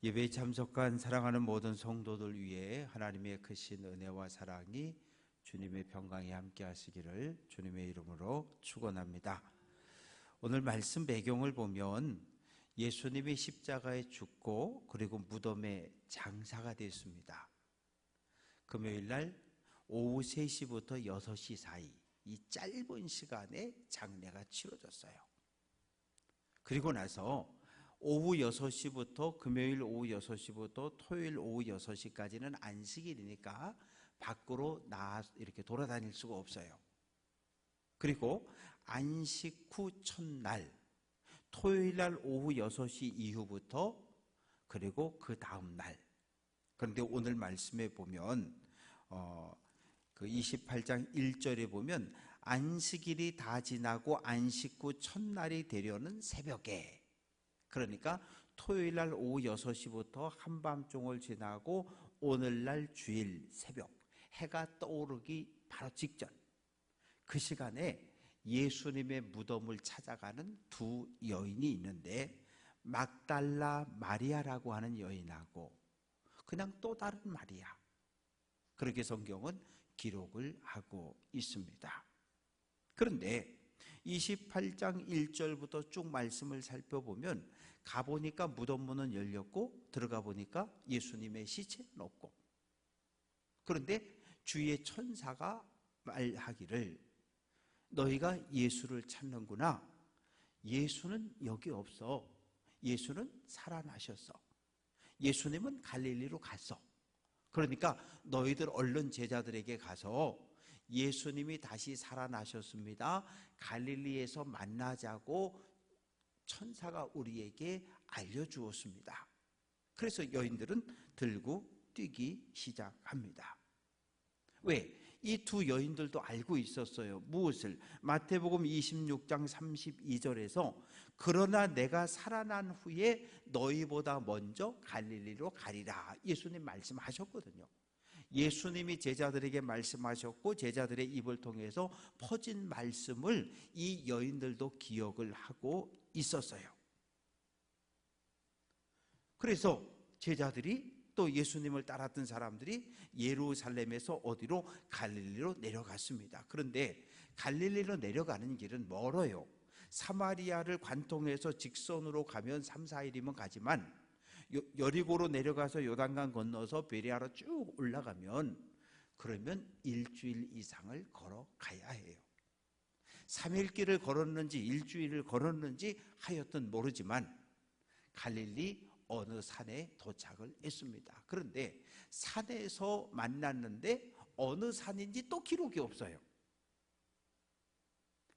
예배에 참석한 사랑하는 모든 성도들 위해 하나님의 크신 은혜와 사랑이 주님의 평강에 함께 하시기를 주님의 이름으로 축원합니다. 오늘 말씀 배경을 보면 예수님이 십자가에 죽고 그리고 무덤에 장사가 됐습니다. 금요일 날 오후 3시부터 6시 사이 이 짧은 시간에 장례가 치러졌어요. 그리고 나서 오후 6시부터 금요일 오후 6시부터 토요일 오후 6시까지는 안식일이니까 밖으로 이렇게 돌아다닐 수가 없어요. 그리고 안식 후 첫날 토요일 날 오후 6시 이후부터 그리고 그 다음 날, 그런데 오늘 말씀에 보면 그 28장 1절에 보면 안식일이 다 지나고 안식 후 첫날이 되려는 새벽에, 그러니까 토요일 날 오후 6시부터 한밤중을 지나고 오늘날 주일 새벽 해가 떠오르기 바로 직전, 그 시간에 예수님의 무덤을 찾아가는 두 여인이 있는데 막달라 마리아라고 하는 여인하고 그냥 또 다른 마리아, 그렇게 성경은 기록을 하고 있습니다. 그런데 28장 1절부터 쭉 말씀을 살펴보면 가보니까 무덤 문은 열렸고 들어가 보니까 예수님의 시체는 없고, 그런데 주의 천사가 말하기를 너희가 예수를 찾는구나. 예수는 여기 없어. 예수는 살아나셨어. 예수님은 갈릴리로 갔어. 그러니까 너희들 얼른 제자들에게 가서 예수님이 다시 살아나셨습니다. 갈릴리에서 만나자고 천사가 우리에게 알려주었습니다. 그래서 여인들은 들고 뛰기 시작합니다. 왜? 이 두 여인들도 알고 있었어요. 무엇을? 마태복음 26장 32절에서 그러나 내가 살아난 후에 너희보다 먼저 갈릴리로 가리라, 예수님 말씀하셨거든요. 예수님이 제자들에게 말씀하셨고 제자들의 입을 통해서 퍼진 말씀을 이 여인들도 기억을 하고 있었어요. 그래서 제자들이 또 예수님을 따랐던 사람들이 예루살렘에서 어디로? 갈릴리로 내려갔습니다. 그런데 갈릴리로 내려가는 길은 멀어요. 사마리아를 관통해서 직선으로 가면 3, 4일이면 가지만 여리고로 내려가서 요단강 건너서 베레아로 쭉 올라가면 그러면 일주일 이상을 걸어가야 해요. 3일 길을 걸었는지 일주일을 걸었는지 하여튼 모르지만 갈릴리 어느 산에 도착을 했습니다. 그런데 산에서 만났는데 어느 산인지 또 기록이 없어요.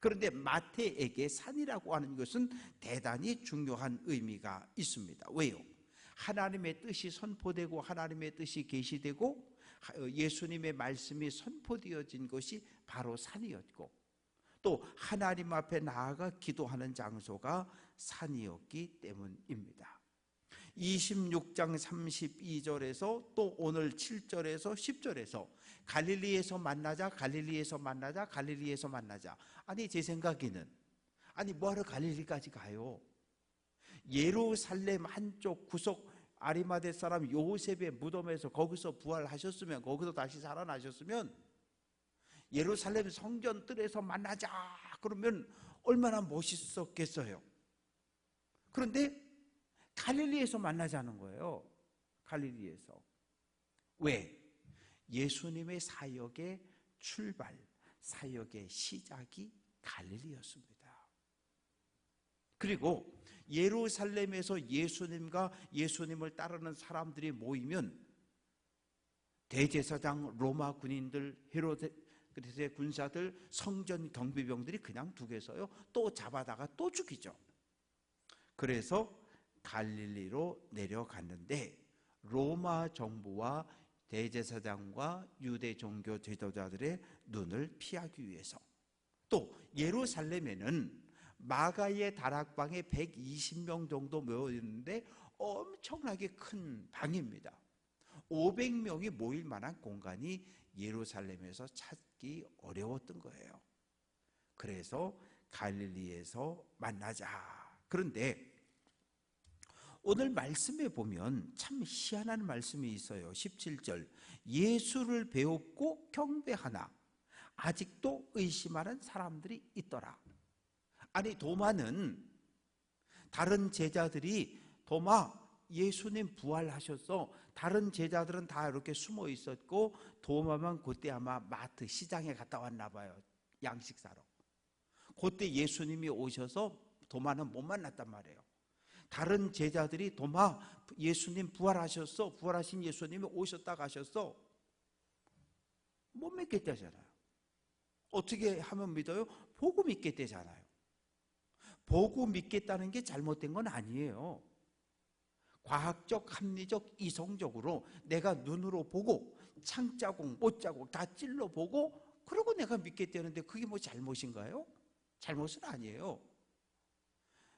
그런데 마태에게 산이라고 하는 것은 대단히 중요한 의미가 있습니다. 왜요? 하나님의 뜻이 선포되고 하나님의 뜻이 계시되고 예수님의 말씀이 선포되어진 것이 바로 산이었고 또 하나님 앞에 나아가 기도하는 장소가 산이었기 때문입니다. 26장 32절에서 또 오늘 7절에서 10절에서 갈릴리에서 만나자, 갈릴리에서 만나자, 갈릴리에서 만나자. 아니 제 생각에는 아니 뭐하러 갈릴리까지 가요? 예루살렘 한쪽 구석 아리마대 사람 요셉의 무덤에서 거기서 부활하셨으면, 거기서 다시 살아나셨으면 예루살렘 성전 뜰에서 만나자 그러면 얼마나 멋있었겠어요. 그런데 갈릴리에서 만나자는 거예요. 갈릴리에서. 왜? 예수님의 사역의 출발, 사역의 시작이 갈릴리였습니다. 그리고 예루살렘에서 예수님과 예수님을 따르는 사람들이 모이면 대제사장, 로마 군인들, 헤로데의 군사들, 성전 경비병들이 그냥 두겠어요? 또 잡아다가 또 죽이죠. 그래서 갈릴리로 내려갔는데 로마 정부와 대제사장과 유대 종교 지도자들의 눈을 피하기 위해서, 또 예루살렘에는 마가의 다락방에 120명 정도 모였는데 엄청나게 큰 방입니다. 500명이 모일 만한 공간이 예루살렘에서 찾기 어려웠던 거예요. 그래서 갈릴리에서 만나자. 그런데 오늘 말씀에 보면 참 희한한 말씀이 있어요. 17절, 예수를 배웠고 경배하나 아직도 의심하는 사람들이 있더라. 아니, 도마는 다른 제자들이 도마, 예수님 부활하셨어. 다른 제자들은 다 이렇게 숨어 있었고 도마만 그때 아마 마트 시장에 갔다 왔나 봐요. 양식 사러. 그때 예수님이 오셔서 도마는 못 만났단 말이에요. 다른 제자들이 도마, 예수님 부활하셨어. 부활하신 예수님이 오셨다 가셨어. 못 믿겠다잖아요. 어떻게 하면 믿어요? 보고 믿겠다잖아요. 보고 믿겠다는 게 잘못된 건 아니에요. 과학적, 합리적, 이성적으로 내가 눈으로 보고 창자국, 못자국 다 찔러보고 그러고 내가 믿겠다는데 그게 뭐 잘못인가요? 잘못은 아니에요.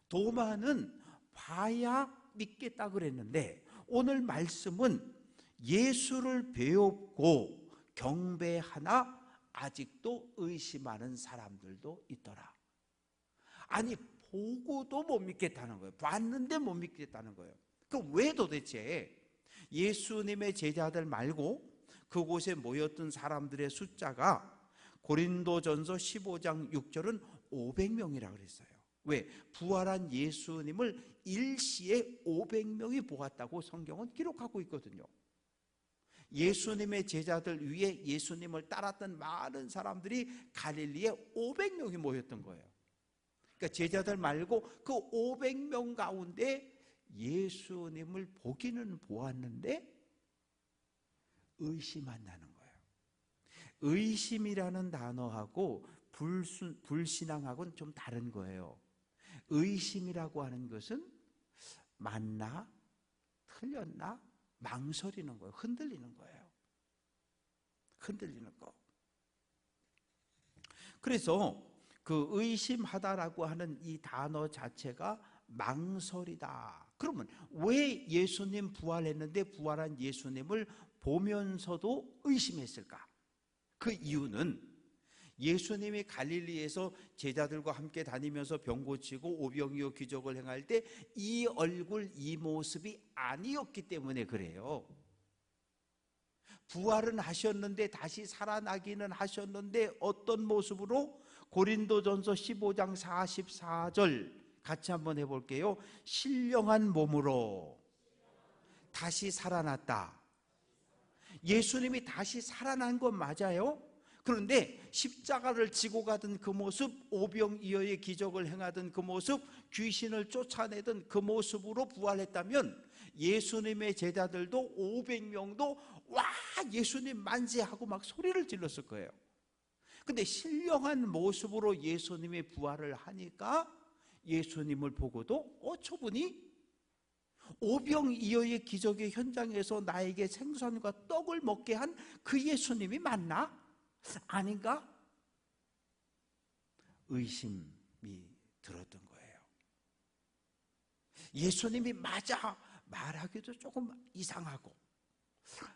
도마는 봐야 믿겠다 그랬는데 오늘 말씀은 예수를 배웠고 경배하나 아직도 의심하는 사람들도 있더라. 아니, 보고도 못 믿겠다는 거예요. 봤는데 못 믿겠다는 거예요. 그럼 왜 도대체 예수님의 제자들 말고 그곳에 모였던 사람들의 숫자가 고린도전서 15장 6절은 500명이라고 그랬어요. 왜? 부활한 예수님을 일시에 500명이 보았다고 성경은 기록하고 있거든요. 예수님의 제자들 위에 예수님을 따랐던 많은 사람들이 갈릴리에 500명이 모였던 거예요. 그러니까 제자들 말고 그 500명 가운데 예수님을 보기는 보았는데 의심한다는 거예요. 의심이라는 단어하고 불신앙하고는 좀 다른 거예요. 의심이라고 하는 것은 맞나? 틀렸나? 망설이는 거예요. 흔들리는 거예요. 흔들리는 거. 그래서 그 의심하다라고 하는 이 단어 자체가 망설이다. 그러면 왜 예수님 부활했는데 부활한 예수님을 보면서도 의심했을까? 그 이유는 예수님이 갈릴리에서 제자들과 함께 다니면서 병 고치고 오병이어 기적을 행할 때 이 얼굴, 이 모습이 아니었기 때문에 그래요. 부활은 하셨는데 다시 살아나기는 하셨는데 어떤 모습으로? 고린도전서 15장 44절 같이 한번 해볼게요. 신령한 몸으로 다시 살아났다. 예수님이 다시 살아난 건 맞아요. 그런데 십자가를 지고 가던 그 모습, 오병이어의 기적을 행하던 그 모습, 귀신을 쫓아내던 그 모습으로 부활했다면 예수님의 제자들도 500명도 와 예수님 만세하고 막 소리를 질렀을 거예요. 근데 신령한 모습으로 예수님이 부활을 하니까 예수님을 보고도 저분이 오병이어의 기적의 현장에서 나에게 생선과 떡을 먹게 한 그 예수님이 맞나? 아닌가? 의심이 들었던 거예요. 예수님이 맞아 말하기도 조금 이상하고,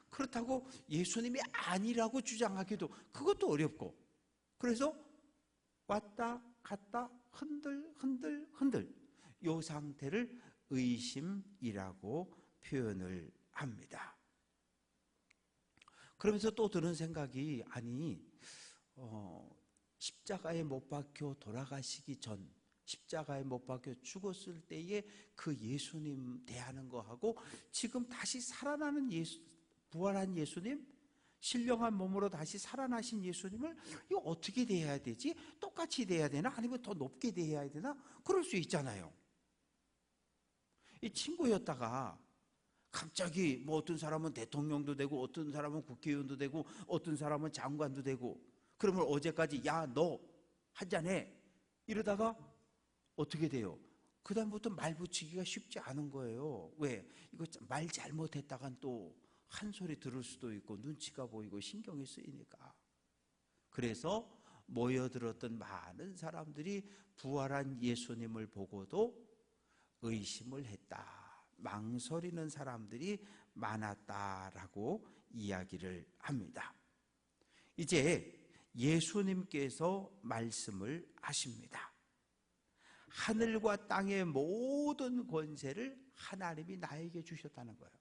그렇다고 예수님이 아니라고 주장하기도 그것도 어렵고, 그래서 왔다 갔다 흔들 이 상태를 의심이라고 표현을 합니다. 그러면서 또 드는 생각이, 아니 십자가에 못 박혀 돌아가시기 전, 십자가에 못 박혀 죽었을 때에 그 예수님 대하는 거하고 지금 다시 살아나는 부활한 예수님, 신령한 몸으로 다시 살아나신 예수님을 이거 어떻게 대해야 되지? 똑같이 대해야 되나? 아니면 더 높게 대해야 되나? 그럴 수 있잖아요. 이 친구였다가 갑자기 뭐 어떤 사람은 대통령도 되고 어떤 사람은 국회의원도 되고 어떤 사람은 장관도 되고, 그러면 어제까지 야 너 한잔해 이러다가 어떻게 돼요? 그 다음부터 말 붙이기가 쉽지 않은 거예요. 왜? 이거 말 잘못했다간 또 한 소리 들을 수도 있고 눈치가 보이고 신경이 쓰이니까. 그래서 모여들었던 많은 사람들이 부활한 예수님을 보고도 의심을 했다, 망설이는 사람들이 많았다라고 이야기를 합니다. 이제 예수님께서 말씀을 하십니다. 하늘과 땅의 모든 권세를 하나님이 나에게 주셨다는 거예요.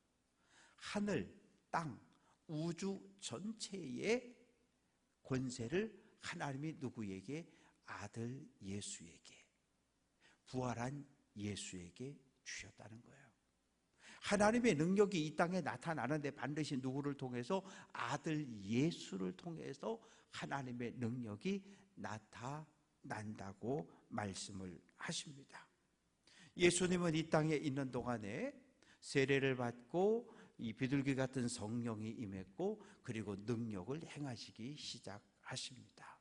하늘, 땅, 우주 전체의 권세를 하나님이 누구에게? 아들 예수에게, 부활한 예수에게 주셨다는 거예요. 하나님의 능력이 이 땅에 나타나는데 반드시 누구를 통해서? 아들 예수를 통해서 하나님의 능력이 나타난다고 말씀을 하십니다. 예수님은 이 땅에 있는 동안에 세례를 받고 이 비둘기 같은 성령이 임했고, 그리고 능력을 행하시기 시작하십니다.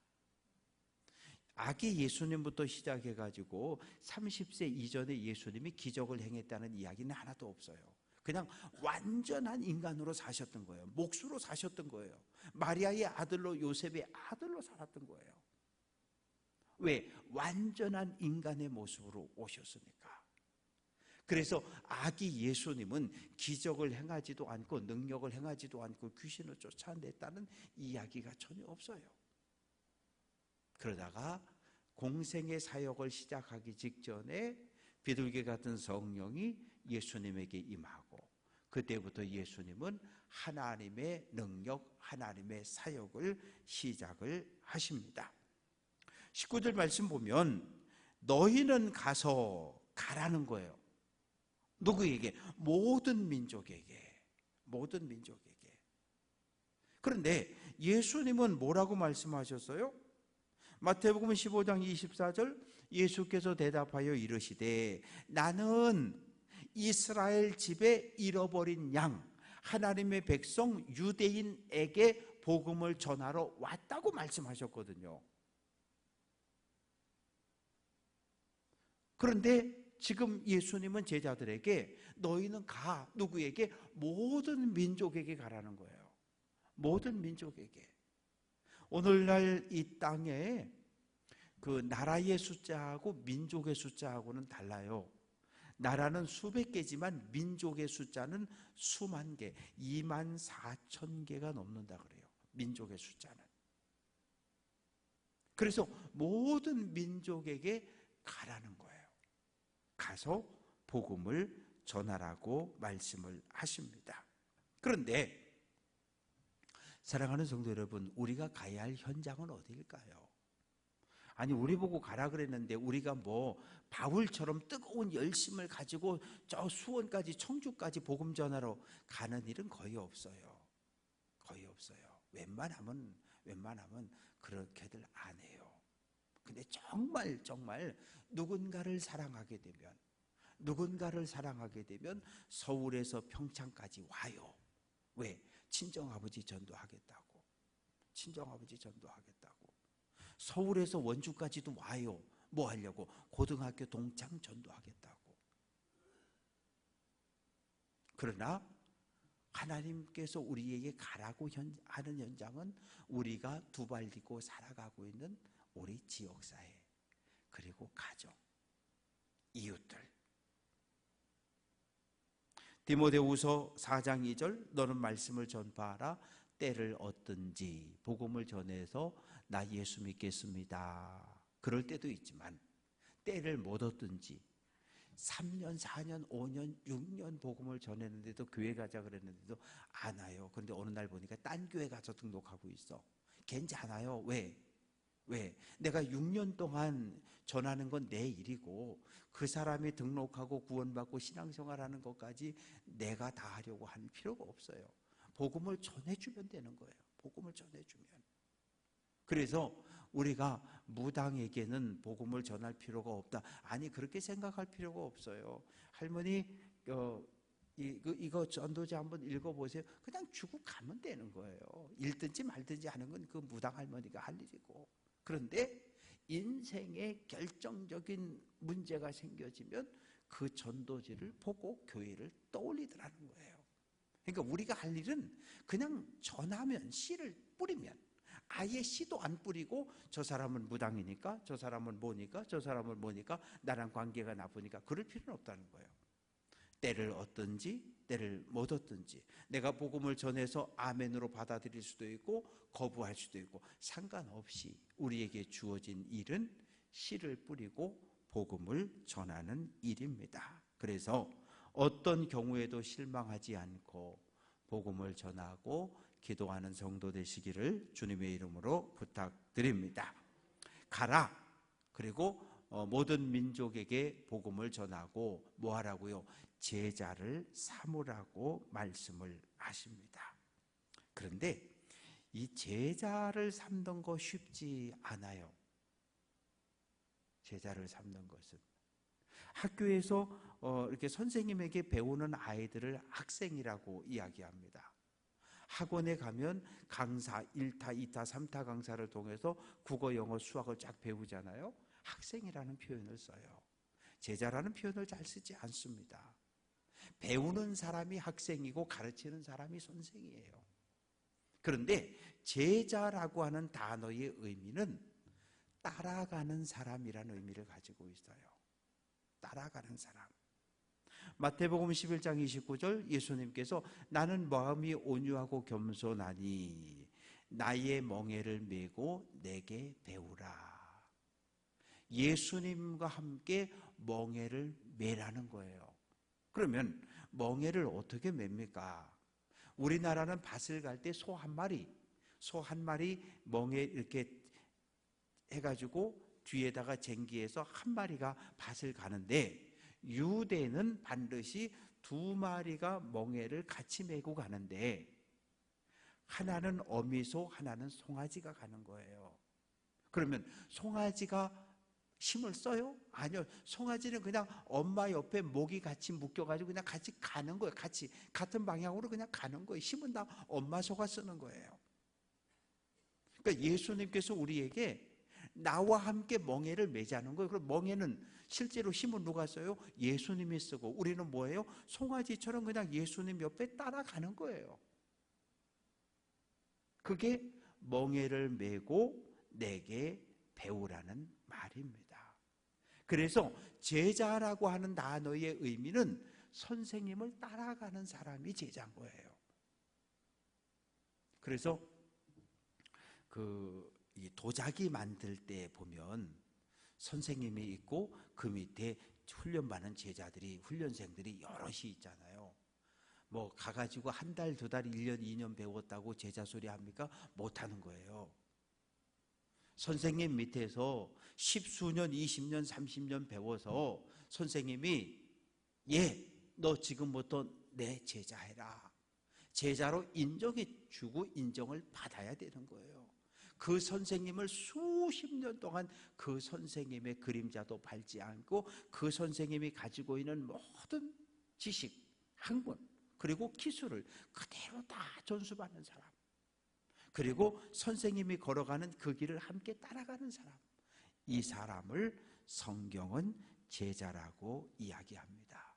아기 예수님부터 시작해가지고 30세 이전에 예수님이 기적을 행했다는 이야기는 하나도 없어요. 그냥 완전한 인간으로 사셨던 거예요. 목수로 사셨던 거예요. 마리아의 아들로, 요셉의 아들로 살았던 거예요. 왜? 완전한 인간의 모습으로 오셨으니까. 그래서 아기 예수님은 기적을 행하지도 않고 능력을 행하지도 않고 귀신을 쫓아냈다는 이야기가 전혀 없어요. 그러다가 공생의 사역을 시작하기 직전에 비둘기 같은 성령이 예수님에게 임하고, 그때부터 예수님은 하나님의 능력, 하나님의 사역을 시작을 하십니다. 19절 말씀 보면 너희는 가라는 거예요. 누구에게? 모든 민족에게. 모든 민족에게. 그런데 예수님은 뭐라고 말씀하셨어요? 마태복음 15장 24절, 예수께서 대답하여 이르시되 나는 이스라엘 집에 잃어버린 양, 하나님의 백성 유대인에게 복음을 전하러 왔다고 말씀하셨거든요. 그런데 지금 예수님은 제자들에게 너희는 가. 누구에게? 모든 민족에게 가라는 거예요. 모든 민족에게. 오늘날 이 땅에 그 나라의 숫자하고 민족의 숫자하고는 달라요. 나라는 수백 개지만 민족의 숫자는 수만 개, 2만 4천 개가 넘는다 그래요. 민족의 숫자는. 그래서 모든 민족에게 가라는 거예요. 가서 복음을 전하라고 말씀을 하십니다. 그런데 사랑하는 성도 여러분, 우리가 가야 할 현장은 어디일까요? 아니, 우리 보고 가라 그랬는데 우리가 뭐 바울처럼 뜨거운 열심을 가지고 저 수원까지, 청주까지 복음 전하러 가는 일은 거의 없어요. 거의 없어요. 웬만하면 그렇게들 안 해요. 근데 정말 누군가를 사랑하게 되면 서울에서 평창까지 와요. 왜? 친정아버지 전도하겠다고. 서울에서 원주까지도 와요. 뭐 하려고? 고등학교 동창 전도하겠다고. 그러나 하나님께서 우리에게 가라고 하는 현장은 우리가 두 발 딛고 살아가고 있는 우리 지역사회, 그리고 가정, 이웃들. 디모데후서 4장 2절, 너는 말씀을 전파하라. 때를 얻든지 복음을 전해서 나 예수 믿겠습니다. 그럴 때도 있지만 때를 못 얻든지 3년, 4년, 5년, 6년 복음을 전했는데도, 교회 가자 그랬는데도 안 와요. 그런데 어느 날 보니까 딴 교회 가서 등록하고 있어. 괜찮아요. 왜? 내가 6년 동안 전하는 건 내 일이고 그 사람이 등록하고 구원받고 신앙생활하는 것까지 내가 다 하려고 할 필요가 없어요. 복음을 전해주면 되는 거예요. 복음을 전해주면. 그래서 우리가 무당에게는 복음을 전할 필요가 없다. 아니, 그렇게 생각할 필요가 없어요. 할머니, 이거 전도지 한번 읽어보세요. 그냥 주고 가면 되는 거예요. 읽든지 말든지 하는 건 그 무당 할머니가 할 일이고. 그런데 인생에 결정적인 문제가 생겨지면 그 전도지를 보고 교회를 떠올리더라는 거예요. 그러니까 우리가 할 일은 그냥 전하면, 씨를 뿌리면, 아예 씨도 안 뿌리고 저 사람은 무당이니까, 저 사람은 뭐니까, 저 사람은 뭐니까, 나랑 관계가 나쁘니까 그럴 필요는 없다는 거예요. 때를 얻든지 때를 못 얻든지, 내가 복음을 전해서 아멘으로 받아들일 수도 있고 거부할 수도 있고, 상관없이 우리에게 주어진 일은 씨를 뿌리고 복음을 전하는 일입니다. 그래서 어떤 경우에도 실망하지 않고 복음을 전하고 기도하는 성도 되시기를 주님의 이름으로 부탁드립니다. 가라. 그리고 모든 민족에게 복음을 전하고 뭐 하라고요? 제자를 삼으라고 말씀을 하십니다. 그런데 이 제자를 삼는 거 쉽지 않아요. 제자를 삼는 것은 학교에서 이렇게 선생님에게 배우는 아이들을 학생이라고 이야기합니다. 학원에 가면 강사 1타, 2타, 3타 강사를 통해서 국어, 영어, 수학을 쫙 배우잖아요. 학생이라는 표현을 써요. 제자라는 표현을 잘 쓰지 않습니다. 배우는 사람이 학생이고 가르치는 사람이 선생이에요. 그런데 제자라고 하는 단어의 의미는 따라가는 사람이라는 의미를 가지고 있어요. 따라가는 사람. 마태복음 11장 29절 예수님께서 나는 마음이 온유하고 겸손하니 나의 멍에를 메고 내게 배우라. 예수님과 함께 멍에를 메라는 거예요. 그러면 멍에를 어떻게 맵니까? 우리나라는 밭을 갈 때 소 한 마리 멍에 이렇게 해가지고 뒤에다가 쟁기해서 한 마리가 밭을 가는데, 유대는 반드시 2마리가 멍에를 같이 메고 가는데, 하나는 어미소, 하나는 송아지가 가는 거예요. 그러면 송아지가 힘을 써요? 아니요. 송아지는 그냥 엄마 옆에 목이 같이 묶여가지고 그냥 같이 가는 거예요. 같은 방향으로 그냥 가는 거예요. 힘은 다 엄마 소가 쓰는 거예요. 그러니까 예수님께서 우리에게 나와 함께 멍에를 매자는 거예요. 그럼 멍에는 실제로 힘은 누가 써요? 예수님이 쓰고, 우리는 뭐예요? 송아지처럼 그냥 예수님 옆에 따라가는 거예요. 그게 멍에를 메고 내게 배우라는 말입니다. 그래서 제자라고 하는 단어의 의미는 선생님을 따라가는 사람이 제자인 거예요. 그래서 이 도자기 만들 때 보면 선생님이 있고 그 밑에 훈련받는 제자들이, 훈련생들이 여럿이 있잖아요. 뭐 가가지고 한 달, 2달, 1년, 2년 배웠다고 제자 소리 합니까? 못하는 거예요. 선생님 밑에서 10수년, 20년, 30년 배워서 선생님이 너 지금부터 내 제자해라. 제자로 인정해 주고 인정을 받아야 되는 거예요. 그 선생님을 수십 년 동안 그 선생님의 그림자도 밟지 않고 그 선생님이 가지고 있는 모든 지식, 학문, 그리고 기술을 그대로 다 전수받는 사람, 그리고 선생님이 걸어가는 그 길을 함께 따라가는 사람, 이 사람을 성경은 제자라고 이야기합니다.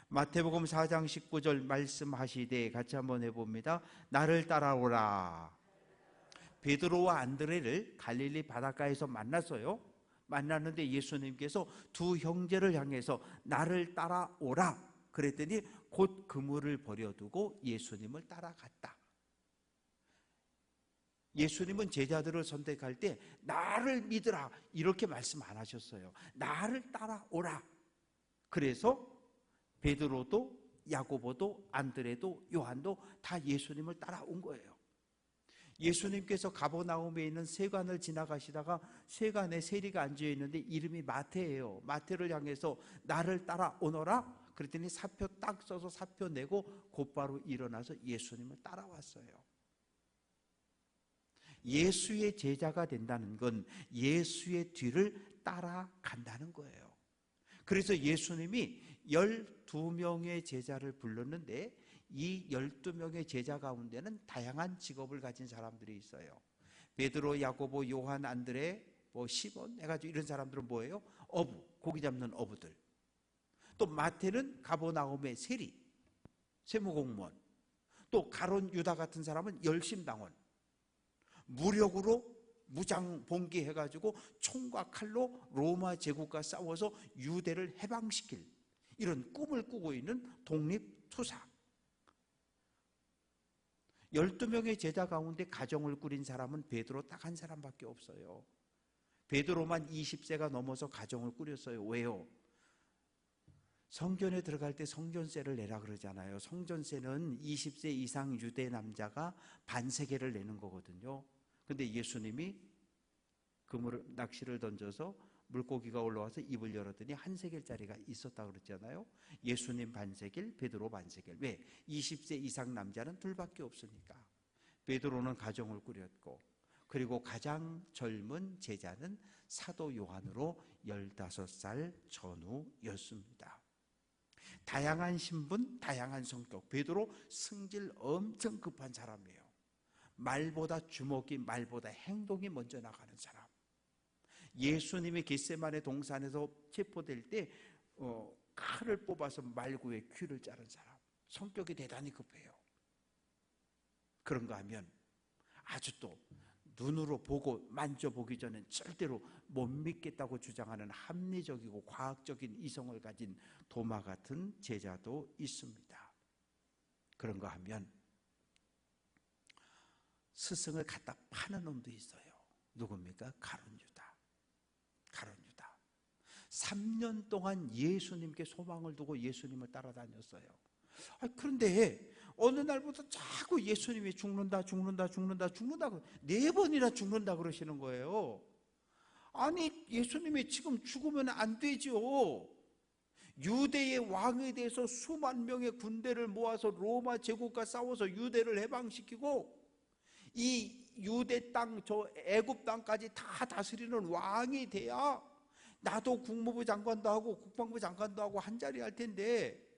마태복음 4장 19절 말씀하시되 같이 한번 해봅니다. 나를 따라오라. 베드로와 안드레를 갈릴리 바닷가에서 만났어요. 만났는데 예수님께서 두 형제를 향해서 나를 따라오라 그랬더니 곧 그물을 버려두고 예수님을 따라갔다. 예수님은 제자들을 선택할 때 나를 믿으라 이렇게 말씀 안 하셨어요. 나를 따라오라. 그래서 베드로도 야고보도 안드레도 요한도 다 예수님을 따라온 거예요. 예수님께서 가버나움에 있는 세관을 지나가시다가 세관에 세리가 앉아 있는데 이름이 마태예요. 마태를 향해서 나를 따라오너라 그랬더니 사표 딱 써서 사표 내고 곧바로 일어나서 예수님을 따라왔어요. 예수의 제자가 된다는 건 예수의 뒤를 따라간다는 거예요. 그래서 예수님이 12명의 제자를 불렀는데 이 12명의 제자 가운데는 다양한 직업을 가진 사람들이 있어요. 베드로, 야고보, 요한, 안드레, 시몬 해가지고 이런 사람들은 뭐예요? 어부, 고기 잡는 어부들. 또 마태는 가버나움의 세리, 세무공무원. 또 가론, 유다 같은 사람은 열심당원. 무력으로 무장 봉기해가지고 총과 칼로 로마 제국과 싸워서 유대를 해방시킬 이런 꿈을 꾸고 있는 독립투사. 12명의 제자 가운데 가정을 꾸린 사람은 베드로 딱 한 사람밖에 없어요. 베드로만 20세가 넘어서 가정을 꾸렸어요. 왜요? 성전에 들어갈 때 성전세를 내라 그러잖아요. 성전세는 20세 이상 유대 남자가 반세겔을 내는 거거든요. 근데 예수님이 낚시를 던져서 물고기가 올라와서 입을 열었더니 한 세겔짜리가 있었다 그랬잖아요. 예수님 반세겔, 베드로 반세겔. 왜? 20세 이상 남자는 둘밖에 없으니까. 베드로는 가정을 꾸렸고, 그리고 가장 젊은 제자는 사도 요한으로 15살 전후였습니다. 다양한 신분, 다양한 성격. 베드로 승질 엄청 급한 사람이에요. 말보다 주먹이, 말보다 행동이 먼저 나가는 사람. 예수님이 겟세마네 동산에서 체포될 때 칼을 뽑아서 말구의 귀를 자른 사람. 성격이 대단히 급해요. 그런가 하면 아주 또 눈으로 보고 만져보기 전엔 절대로 못 믿겠다고 주장하는 합리적이고 과학적인 이성을 가진 도마 같은 제자도 있습니다. 그런가 하면 스승을 갖다 파는 놈도 있어요. 누굽니까? 가룟 유다. 3년 동안 예수님께 소망을 두고 예수님을 따라다녔어요. 그런데 어느 날부터 자꾸 예수님이 죽는다 4번이나 죽는다 그러시는 거예요. 아니, 예수님이 지금 죽으면 안 되죠. 유대의 왕에 대해서 수만 명의 군대를 모아서 로마 제국과 싸워서 유대를 해방시키고, 이 유대 땅, 저 애굽 땅까지 다 다스리는 왕이 돼야 나도 국무부 장관도 하고 국방부 장관도 하고 한 자리 할 텐데,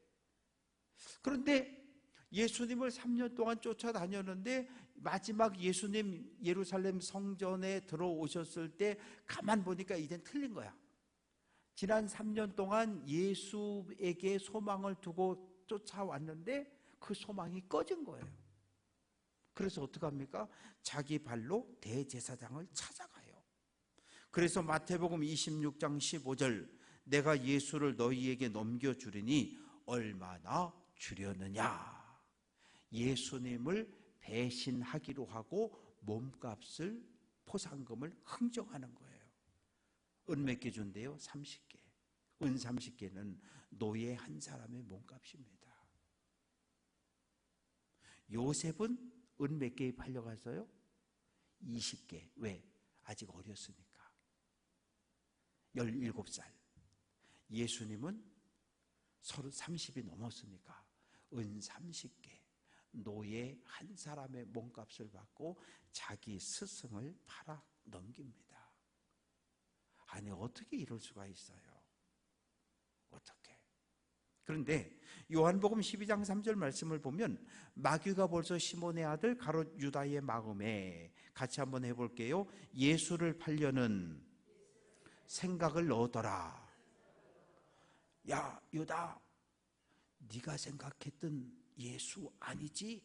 그런데 예수님을 3년 동안 쫓아다녔는데 마지막 예수님 예루살렘 성전에 들어오셨을 때 가만 보니까 이젠 틀린 거야. 지난 3년 동안 예수에게 소망을 두고 쫓아왔는데 그 소망이 꺼진 거예요. 그래서 어떡합니까? 자기 발로 대제사장을 찾아가요. 그래서 마태복음 26장 15절, 내가 예수를 너희에게 넘겨주리니 얼마나 주려느냐. 예수님을 배신하기로 하고 몸값을, 포상금을 흥정하는 거예요. 은 몇 개 준대요? 30개. 은 30개는 노예 한 사람의 몸값입니다. 요셉은 은 몇 개에 팔려갔어요? 20개. 왜? 아직 어렸으니까. 17살. 예수님은 30이 넘었으니까 은 30개. 노예 한 사람의 몸값을 받고 자기 스승을 팔아 넘깁니다. 아니, 어떻게 이럴 수가 있어요? 어떻게? 그런데 요한복음 12장 3절 말씀을 보면 마귀가 벌써 시몬의 아들 가롯 유다의 마음에, 같이 한번 해볼게요. 예수를 팔려는 생각을 넣어더라. 야, 유다, 네가 생각했던 예수 아니지?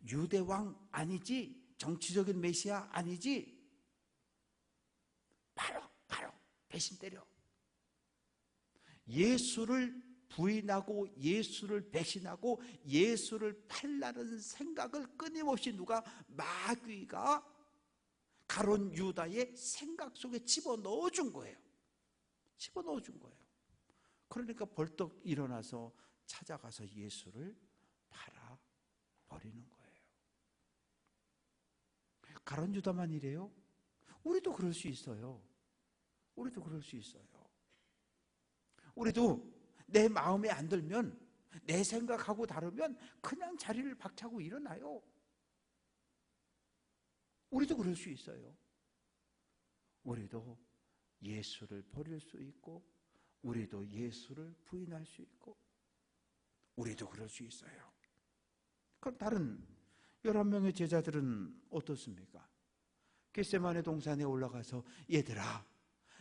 유대왕 아니지? 정치적인 메시아 아니지? 바로 배신 때려. 예수를 부인하고 예수를 배신하고 예수를 팔라는 생각을 끊임없이 누가, 마귀가 가룟 유다의 생각 속에 집어넣어 준 거예요. 집어넣어 준 거예요. 그러니까 벌떡 일어나서 찾아가서 예수를 팔아 버리는 거예요. 가룟 유다만 이래요? 우리도 그럴 수 있어요. 우리도 그럴 수 있어요. 우리도 내 마음에 안 들면, 내 생각하고 다르면 그냥 자리를 박차고 일어나요. 우리도 그럴 수 있어요. 우리도 예수를 버릴 수 있고, 우리도 예수를 부인할 수 있고, 우리도 그럴 수 있어요. 그럼 다른 11명의 제자들은 어떻습니까? 겟세마네 동산에 올라가서, 얘들아,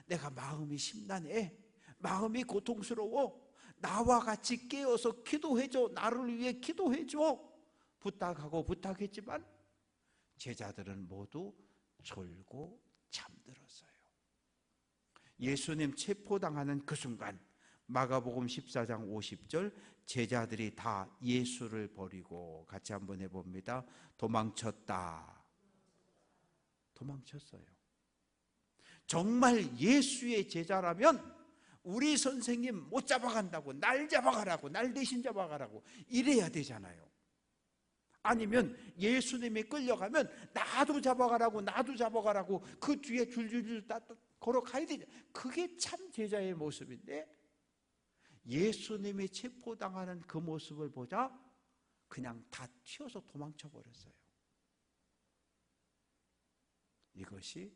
내가 마음이 심란해. 마음이 고통스러워. 나와 같이 깨어서 기도해줘. 나를 위해 기도해줘. 부탁하고 부탁했지만 제자들은 모두 졸고 잠들었어요. 예수님 체포당하는 그 순간, 마가복음 14장 50절, 제자들이 다 예수를 버리고, 같이 한번 해봅니다. 도망쳤다. 도망쳤어요. 정말 예수의 제자라면 우리 선생님 못 잡아간다고, 날 잡아가라고, 날 대신 잡아가라고 이래야 되잖아요. 아니면 예수님이 끌려가면 나도 잡아가라고, 나도 잡아가라고 그 뒤에 줄줄줄 걸어가야 되죠. 그게 참 제자의 모습인데, 예수님이 체포당하는 그 모습을 보자 그냥 다 튀어서 도망쳐 버렸어요. 이것이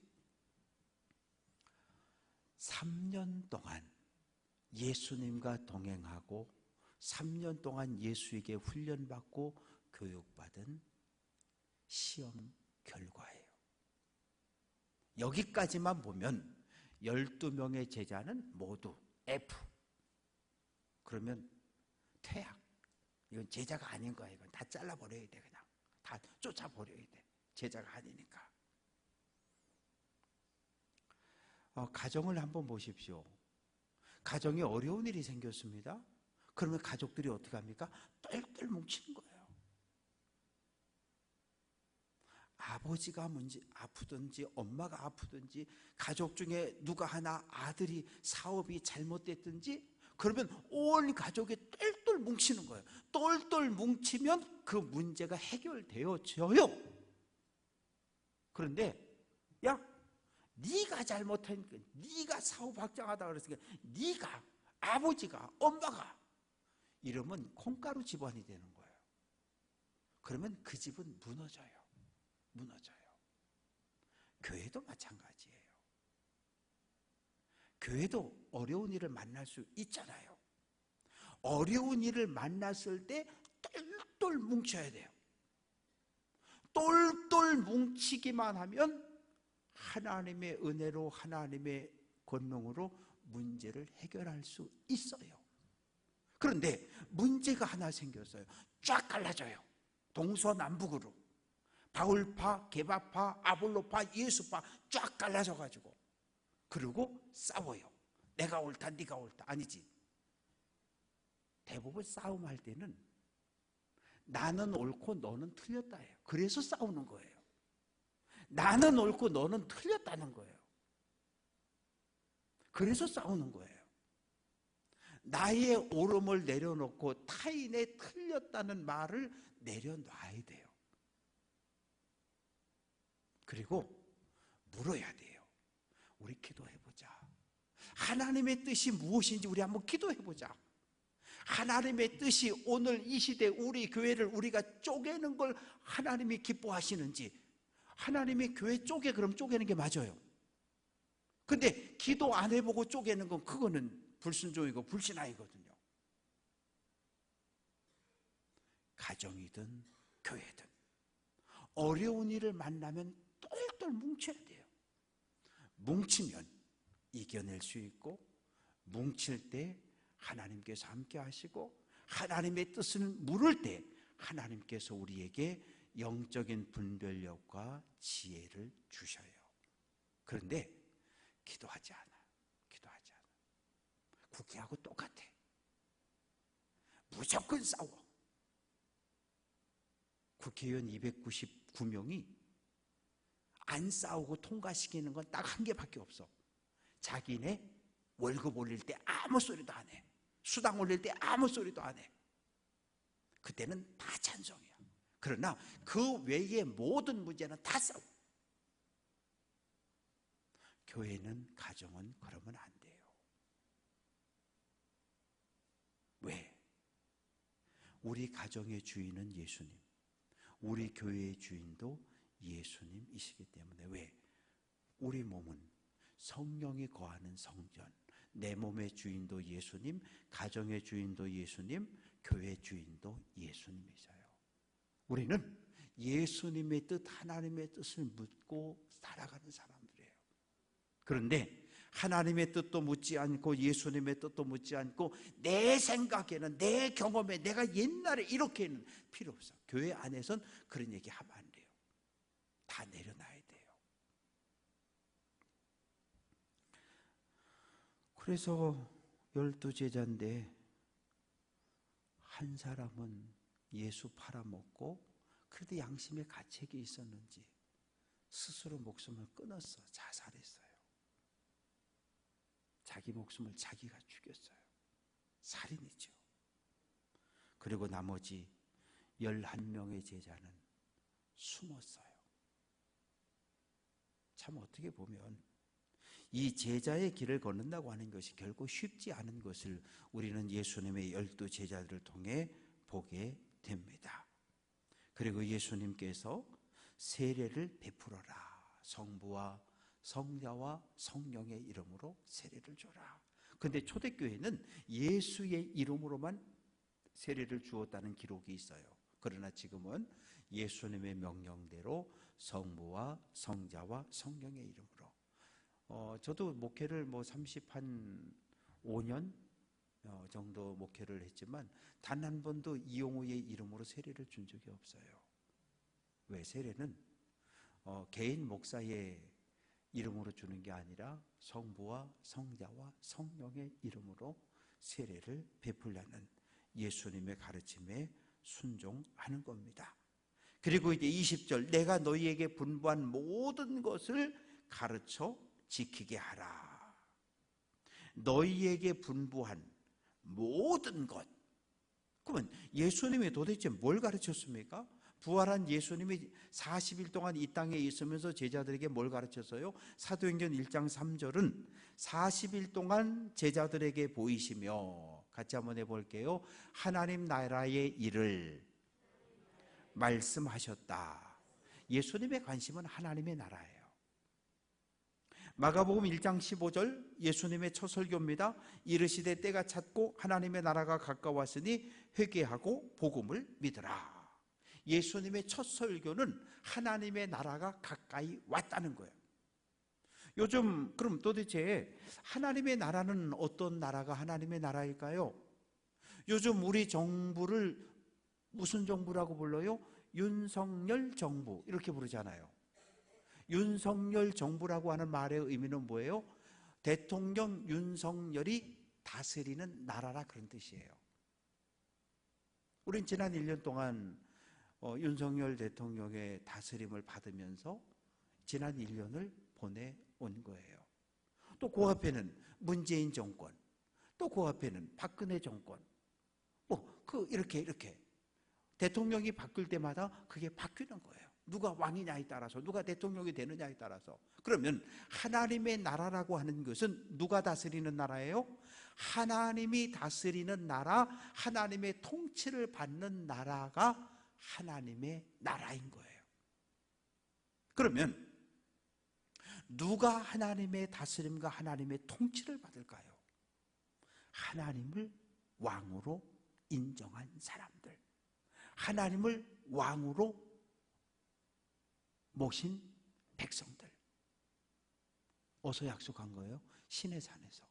3년 동안 예수님과 동행하고 3년 동안 예수에게 훈련받고 교육받은 시험 결과예요. 여기까지만 보면 12명의 제자는 모두 F. 그러면 퇴학. 이건 제자가 아닌 거야. 이건 다 잘라버려야 돼. 그냥 다 쫓아버려야 돼. 제자가 아니니까. 가정을 한번 보십시오. 가정에 어려운 일이 생겼습니다. 그러면 가족들이 어떻게 합니까? 똘똘 뭉치는 거예요. 아버지가 아프든지 엄마가 아프든지 가족 중에 누가 하나 아들이 사업이 잘못됐든지 그러면 온 가족이 똘똘 뭉치는 거예요. 똘똘 뭉치면 그 문제가 해결되어져요. 그런데 야, 네가 잘못하니까, 네가 사업 확장하다 그랬으니까, 네가, 아버지가, 엄마가 이러면 콩가루 집안이 되는 거예요. 그러면 그 집은 무너져요. 교회도 마찬가지예요. 교회도 어려운 일을 만날 수 있잖아요. 어려운 일을 만났을 때 똘똘 뭉쳐야 돼요. 똘똘 뭉치기만 하면 하나님의 은혜로, 하나님의 권능으로 문제를 해결할 수 있어요. 그런데 문제가 하나 생겼어요. 쫙 갈라져요. 동서남북으로. 바울파, 게바파, 아볼로파, 예수파 쫙 갈라져 가지고, 그리고 싸워요. 내가 옳다, 네가 옳다. 아니지. 대부분 싸움할 때는 나는 옳고 너는 틀렸다예요. 그래서 싸우는 거예요. 나는 옳고 너는 틀렸다는 거예요. 그래서 싸우는 거예요. 나의 옳음을 내려놓고 타인의 틀렸다는 말을 내려놔야 돼요. 그리고 물어야 돼요. 우리 기도해보자. 하나님의 뜻이 무엇인지 우리 한번 기도해보자. 하나님의 뜻이 오늘 이 시대 우리 교회를 우리가 쪼개는 걸 하나님이 기뻐하시는지. 하나님이 교회 쪼개, 그럼 쪼개는 게 맞아요. 근데 기도 안 해보고 쪼개는 건 그거는 불순종이고 불신앙이거든요. 가정이든 교회든 어려운 일을 만나면 똘똘 뭉쳐야 돼요. 뭉치면 이겨낼 수 있고, 뭉칠 때 하나님께서 함께 하시고, 하나님의 뜻을 물을 때 하나님께서 우리에게 영적인 분별력과 지혜를 주셔요. 그런데 기도하지 않아요. 국회하고 똑같아. 무조건 싸워. 국회의원 299명이 안 싸우고 통과시키는 건 딱 한 개밖에 없어. 자기네 월급 올릴 때 아무 소리도 안 해. 수당 올릴 때 아무 소리도 안 해. 그때는 다 찬성이야. 그러나 그 외의 모든 문제는 다 싸워. 교회는, 가정은 그러면 안 돼요. 왜? 우리 가정의 주인은 예수님, 우리 교회의 주인도 예수님이시기 때문에. 왜? 우리 몸은 성령이 거하는 성전, 내 몸의 주인도 예수님, 가정의 주인도 예수님, 교회 주인도 예수님이셔요. 우리는 예수님의 뜻, 하나님의 뜻을 묻고 살아가는 사람들이에요. 그런데 하나님의 뜻도 묻지 않고 예수님의 뜻도 묻지 않고 내 생각에는, 내 경험에 내가 옛날에 이렇게는 필요 없어. 교회 안에선 그런 얘기 하면 안 돼요. 다 내려놔야 돼요. 그래서 12제자인데 한 사람은 예수 팔아먹고, 그래도 양심의 가책이 있었는지 스스로 목숨을 끊었어. 자살했어요. 자기 목숨을 자기가 죽였어요. 살인이죠. 그리고 나머지 11명의 제자는 숨었어요. 참 어떻게 보면 이 제자의 길을 걷는다고 하는 것이 결코 쉽지 않은 것을 우리는 예수님의 12 제자들을 통해 보게 됩니다. 그리고 예수님께서 세례를 베풀어라. 성부와 성자와 성령의 이름으로 세례를 줘라. 그런데 초대교회는 예수의 이름으로만 세례를 주었다는 기록이 있어요. 그러나 지금은 예수님의 명령대로 성부와 성자와 성령의 이름으로. 저도 목회를 35년 정도 목회를 했지만 단 한 번도 이용우의 이름으로 세례를 준 적이 없어요. 왜? 세례는 개인 목사의 이름으로 주는 게 아니라 성부와 성자와 성령의 이름으로 세례를 베풀려는 예수님의 가르침에 순종하는 겁니다. 그리고 이제 20절, 내가 너희에게 분부한 모든 것을 가르쳐 지키게 하라. 너희에게 분부한 모든 것. 그러면 예수님이 도대체 뭘 가르쳤습니까? 부활한 예수님이 40일 동안 이 땅에 있으면서 제자들에게 뭘 가르쳤어요? 사도행전 1장 3절은 40일 동안 제자들에게 보이시며, 같이 한번 해볼게요. 하나님 나라의 일을 말씀하셨다. 예수님의 관심은 하나님의 나라예요. 마가복음 1장 15절 예수님의 첫 설교입니다. 이르시되 때가 찼고 하나님의 나라가 가까웠으니 회개하고 복음을 믿으라. 예수님의 첫 설교는 하나님의 나라가 가까이 왔다는 거예요. 요즘 그럼 도대체 하나님의 나라는 어떤 나라가 하나님의 나라일까요? 요즘 우리 정부를 무슨 정부라고 불러요? 윤석열 정부 이렇게 부르잖아요. 윤석열 정부라고 하는 말의 의미는 뭐예요? 대통령 윤석열이 다스리는 나라라 그런 뜻이에요. 우린 지난 1년 동안 윤석열 대통령의 다스림을 받으면서 지난 1년을 보내온 거예요. 또 그 앞에는 문재인 정권, 또 그 앞에는 박근혜 정권, 이렇게 대통령이 바뀔 때마다 그게 바뀌는 거예요. 누가 왕이냐에 따라서, 누가 대통령이 되느냐에 따라서. 그러면 하나님의 나라라고 하는 것은 누가 다스리는 나라예요? 하나님이 다스리는 나라, 하나님의 통치를 받는 나라가 하나님의 나라인 거예요. 그러면 누가 하나님의 다스림과 하나님의 통치를 받을까요? 하나님을 왕으로 인정한 사람들, 하나님을 왕으로 모신 백성들. 어디서 약속한 거예요? 시내산에서.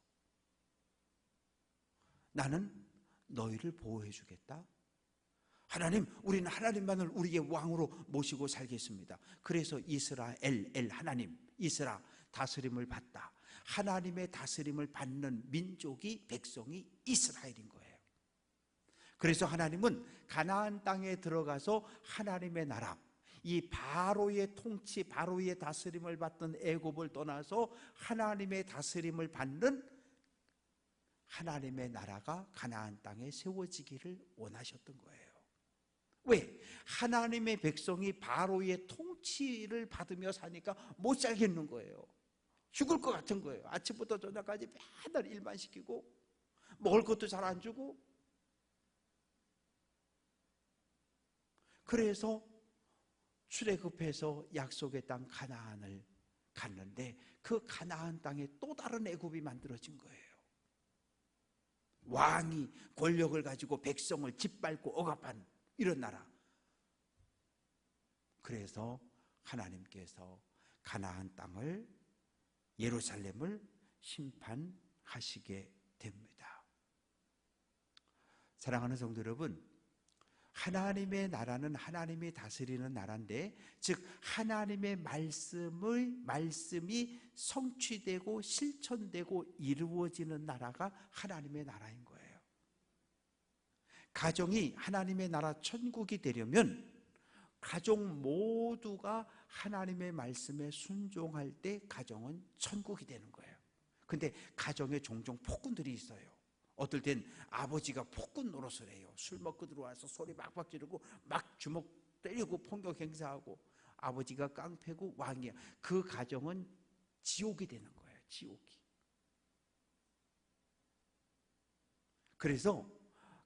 나는 너희를 보호해 주겠다. 하나님, 우리는 하나님만을 우리의 왕으로 모시고 살겠습니다. 그래서 이스라엘, 하나님, 이스라 다스림을 받다. 하나님의 다스림을 받는 민족이, 백성이 이스라엘인 거예요. 그래서 하나님은 가나안 땅에 들어가서 하나님의 나라, 이 바로의 통치, 바로의 다스림을 받던 애굽을 떠나서 하나님의 다스림을 받는 하나님의 나라가 가나안 땅에 세워지기를 원하셨던 거예요. 왜? 하나님의 백성이 바로의 통치를 받으며 사니까 못 살겠는 거예요. 죽을 것 같은 거예요. 아침부터 저녁까지 맨날 일만 시키고 먹을 것도 잘 안 주고. 그래서 출애굽해서 약속의 땅 가나안을 갔는데 그 가나안 땅에 또 다른 애굽이 만들어진 거예요. 왕이 권력을 가지고 백성을 짓밟고 억압한 이런 나라. 그래서 하나님께서 가나안 땅을, 예루살렘을 심판하시게 됩니다. 사랑하는 성도 여러분, 하나님의 나라는 하나님이 다스리는 나라인데, 즉 하나님의 말씀이 성취되고 실천되고 이루어지는 나라가 하나님의 나라인 거예요. 가정이 하나님의 나라 천국이 되려면 가족 모두가 하나님의 말씀에 순종할 때 가정은 천국이 되는 거예요. 근데 가정에 종종 폭군들이 있어요. 어떨 땐 아버지가 폭군 노릇을 해요. 술 먹고 들어와서 소리 막박 지르고 막 주먹 때리고 폭력 행사하고, 아버지가 깡패고 왕이야. 그 가정은 지옥이 되는 거예요. 지옥이. 그래서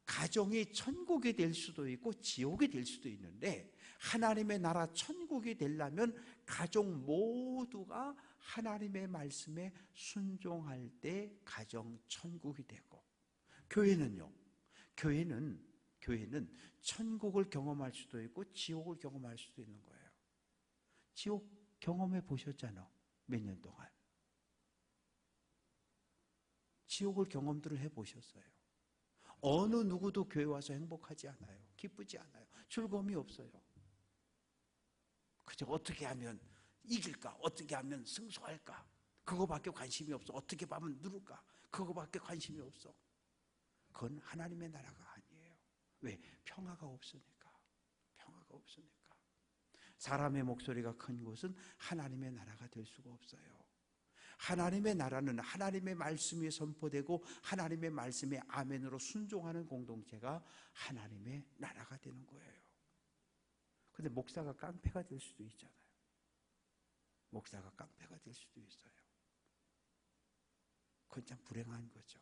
가정이 천국이 될 수도 있고 지옥이 될 수도 있는데, 하나님의 나라 천국이 되려면 가족 모두가 하나님의 말씀에 순종할 때 가정 천국이 되고, 교회는요, 교회는 천국을 경험할 수도 있고 지옥을 경험할 수도 있는 거예요. 지옥 경험해 보셨잖아, 몇 년 동안. 지옥을 경험들을 해 보셨어요. 어느 누구도 교회 와서 행복하지 않아요. 기쁘지 않아요. 즐거움이 없어요. 그저 어떻게 하면 이길까? 어떻게 하면 승소할까? 그거밖에 관심이 없어. 어떻게 하면 누를까? 그거밖에 관심이 없어. 그건 하나님의 나라가 아니에요. 왜? 평화가 없으니까. 평화가 없으니까. 사람의 목소리가 큰 곳은 하나님의 나라가 될 수가 없어요. 하나님의 나라는 하나님의 말씀이 선포되고 하나님의 말씀에 아멘으로 순종하는 공동체가 하나님의 나라가 되는 거예요. 근데 목사가 깡패가 될 수도 있잖아요. 목사가 깡패가 될 수도 있어요. 그건 참 불행한 거죠.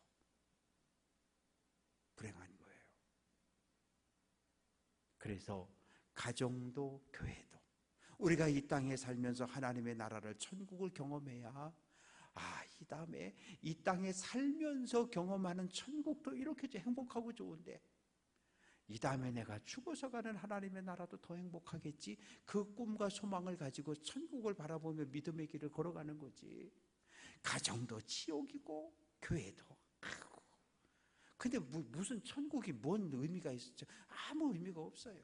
불행한 거예요. 그래서 가정도 교회도 우리가 이 땅에 살면서 하나님의 나라를, 천국을 경험해야, 이 다음에 이 땅에 살면서 경험하는 천국도 이렇게 행복하고 좋은데, 이 다음에 내가 죽어서 가는 하나님의 나라도 더 행복하겠지, 그 꿈과 소망을 가지고 천국을 바라보며 믿음의 길을 걸어가는 거지. 가정도 지옥이고 교회도. 근데 무슨 천국이 뭔 의미가 있었죠? 아무 의미가 없어요.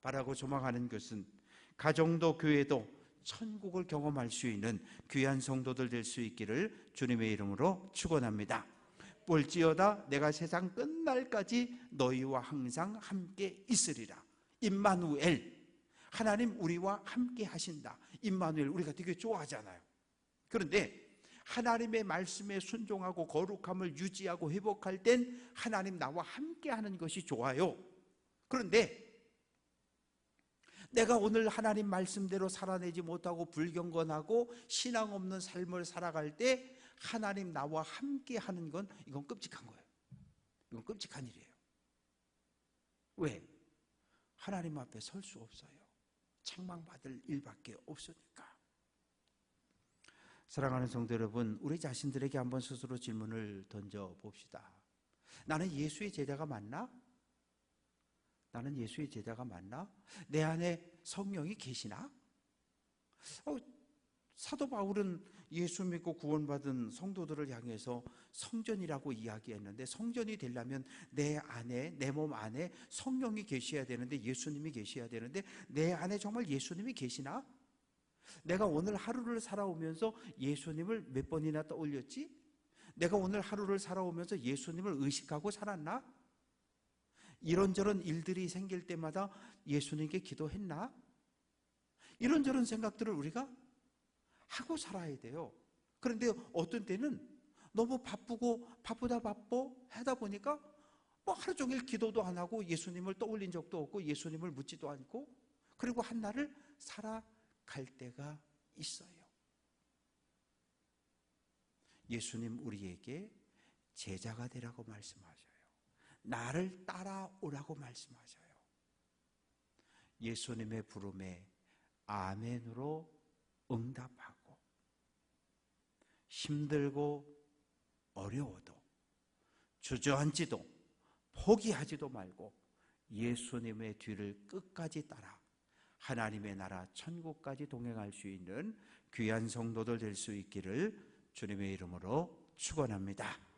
바라고 조망하는 것은 가정도 교회도 천국을 경험할 수 있는 귀한 성도들 될 수 있기를 주님의 이름으로 축원합니다. 볼지어다 내가 세상 끝날까지 너희와 항상 함께 있으리라. 임마누엘, 하나님 우리와 함께 하신다. 임마누엘, 우리가 되게 좋아하잖아요. 그런데 하나님의 말씀에 순종하고 거룩함을 유지하고 회복할 땐 하나님 나와 함께 하는 것이 좋아요. 그런데 내가 오늘 하나님 말씀대로 살아내지 못하고 불경건하고 신앙 없는 삶을 살아갈 때 하나님 나와 함께 하는 건, 이건 끔찍한 거예요. 이건 끔찍한 일이에요. 왜? 하나님 앞에 설 수 없어요. 책망받을 일밖에 없으니까. 사랑하는 성도 여러분, 우리 자신들에게 한번 스스로 질문을 던져봅시다. 나는 예수의 제자가 맞나? 나는 예수의 제자가 맞나? 내 안에 성령이 계시나? 사도 바울은 예수 믿고 구원받은 성도들을 향해서 성전이라고 이야기했는데, 성전이 되려면 내 안에, 내 몸 안에 성령이 계셔야 되는데, 예수님이 계셔야 되는데, 내 안에 정말 예수님이 계시나? 내가 오늘 하루를 살아오면서 예수님을 몇 번이나 떠올렸지? 내가 오늘 하루를 살아오면서 예수님을 의식하고 살았나? 이런저런 일들이 생길 때마다 예수님께 기도했나? 이런저런 생각들을 우리가 하고 살아야 돼요. 그런데 어떤 때는 너무 바쁘고 바쁘다 하다 보니까 하루 종일 기도도 안 하고 예수님을 떠올린 적도 없고 예수님을 묻지도 않고, 그리고 한 날을 살아갈 때가 있어요. 예수님 우리에게 제자가 되라고 말씀하셔요. 나를 따라오라고 말씀하셔요. 예수님의 부름에 아멘으로 응답하고, 힘들고 어려워도 주저앉지도 포기하지도 말고 예수님의 뒤를 끝까지 따라 하나님의 나라 천국까지 동행할 수 있는 귀한 성도들 될 수 있기를 주님의 이름으로 축원합니다.